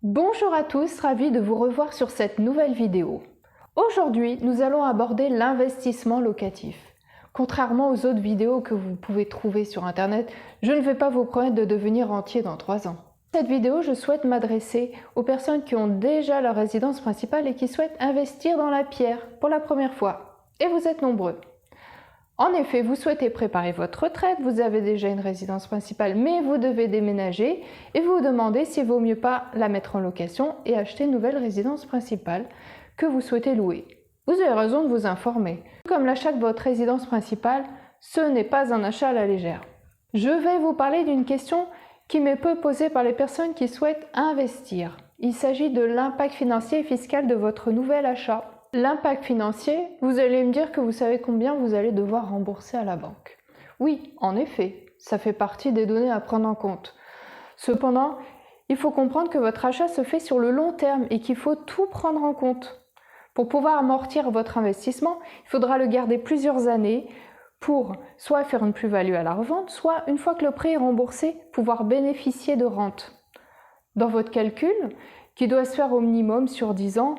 Bonjour à tous, ravi de vous revoir sur cette nouvelle vidéo. Aujourd'hui, nous allons aborder l'investissement locatif. Contrairement aux autres vidéos que vous pouvez trouver sur internet, je ne vais pas vous promettre de devenir rentier dans 3 ans. Dans cette vidéo, je souhaite m'adresser aux personnes qui ont déjà leur résidence principale et qui souhaitent investir dans la pierre pour la première fois. Et vous êtes nombreux. En effet, vous souhaitez préparer votre retraite, vous avez déjà une résidence principale, mais vous devez déménager et vous vous demandez s'il vaut mieux pas la mettre en location et acheter une nouvelle résidence principale que vous souhaitez louer. Vous avez raison de vous informer. Comme l'achat de votre résidence principale, ce n'est pas un achat à la légère. Je vais vous parler d'une question qui m'est peu posée par les personnes qui souhaitent investir. Il s'agit de l'impact financier et fiscal de votre nouvel achat. L'impact financier, vous allez me dire que vous savez combien vous allez devoir rembourser à la banque. Oui, en effet, ça fait partie des données à prendre en compte. Cependant, il faut comprendre que votre achat se fait sur le long terme et qu'il faut tout prendre en compte. Pour pouvoir amortir votre investissement, il faudra le garder plusieurs années pour soit faire une plus-value à la revente, soit une fois que le prêt est remboursé, pouvoir bénéficier de rente. Dans votre calcul, qui doit se faire au minimum sur 10 ans,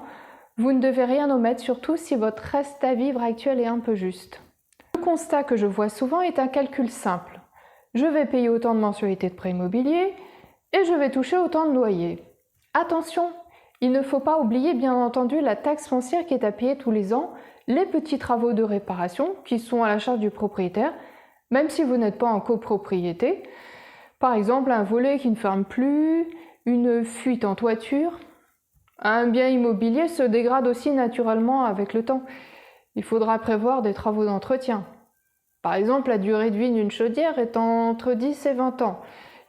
vous ne devez rien omettre, surtout si votre reste à vivre actuel est un peu juste. Le constat que je vois souvent est un calcul simple. Je vais payer autant de mensualités de prêt immobilier et je vais toucher autant de loyer. Attention, il ne faut pas oublier bien entendu la taxe foncière qui est à payer tous les ans, les petits travaux de réparation qui sont à la charge du propriétaire, même si vous n'êtes pas en copropriété. Par exemple, un volet qui ne ferme plus, une fuite en toiture. Un bien immobilier se dégrade aussi naturellement avec le temps. Il faudra prévoir des travaux d'entretien. Par exemple, la durée de vie d'une chaudière est entre 10 et 20 ans.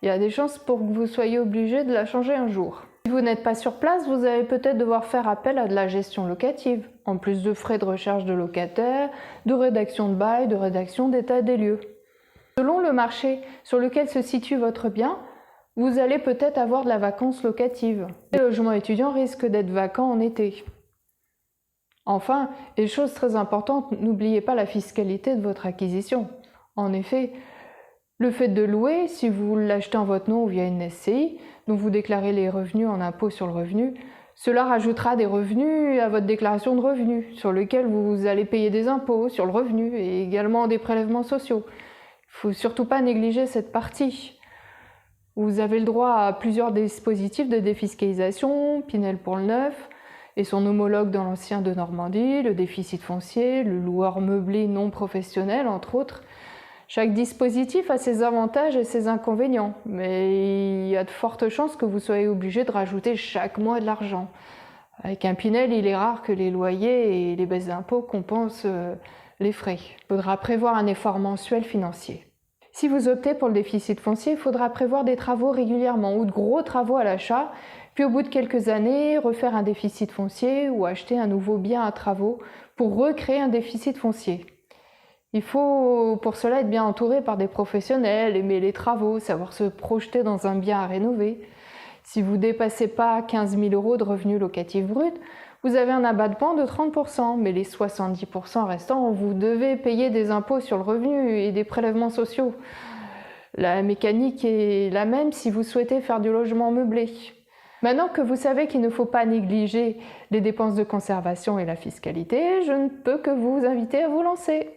Il y a des chances pour que vous soyez obligé de la changer un jour. Si vous n'êtes pas sur place, vous allez peut-être devoir faire appel à de la gestion locative, en plus de frais de recherche de locataires, de rédaction de bail, de rédaction d'état des lieux. Selon le marché sur lequel se situe votre bien, vous allez peut-être avoir de la vacance locative. Les logements étudiants risquent d'être vacants en été. Enfin, et chose très importante, n'oubliez pas la fiscalité de votre acquisition. En effet, le fait de louer, si vous l'achetez en votre nom ou via une SCI, dont vous déclarez les revenus en impôt sur le revenu, cela rajoutera des revenus à votre déclaration de revenus, sur lequel vous allez payer des impôts sur le revenu et également des prélèvements sociaux. Il ne faut surtout pas négliger cette partie. Vous avez le droit à plusieurs dispositifs de défiscalisation, Pinel pour le neuf et son homologue dans l'ancien de Normandie, le déficit foncier, le loueur meublé non professionnel, entre autres. Chaque dispositif a ses avantages et ses inconvénients, mais il y a de fortes chances que vous soyez obligé de rajouter chaque mois de l'argent. Avec un Pinel, il est rare que les loyers et les baisses d'impôts compensent les frais. Il faudra prévoir un effort mensuel financier. Si vous optez pour le déficit foncier, il faudra prévoir des travaux régulièrement ou de gros travaux à l'achat, puis au bout de quelques années, refaire un déficit foncier ou acheter un nouveau bien à travaux pour recréer un déficit foncier. Il faut pour cela être bien entouré par des professionnels, aimer les travaux, savoir se projeter dans un bien à rénover. Si vous ne dépassez pas 15 000 € de revenus locatifs bruts, vous avez un abattement de 30%, mais les 70% restants, vous devez payer des impôts sur le revenu et des prélèvements sociaux. La mécanique est la même si vous souhaitez faire du logement meublé. Maintenant que vous savez qu'il ne faut pas négliger les dépenses de conservation et la fiscalité, je ne peux que vous inviter à vous lancer.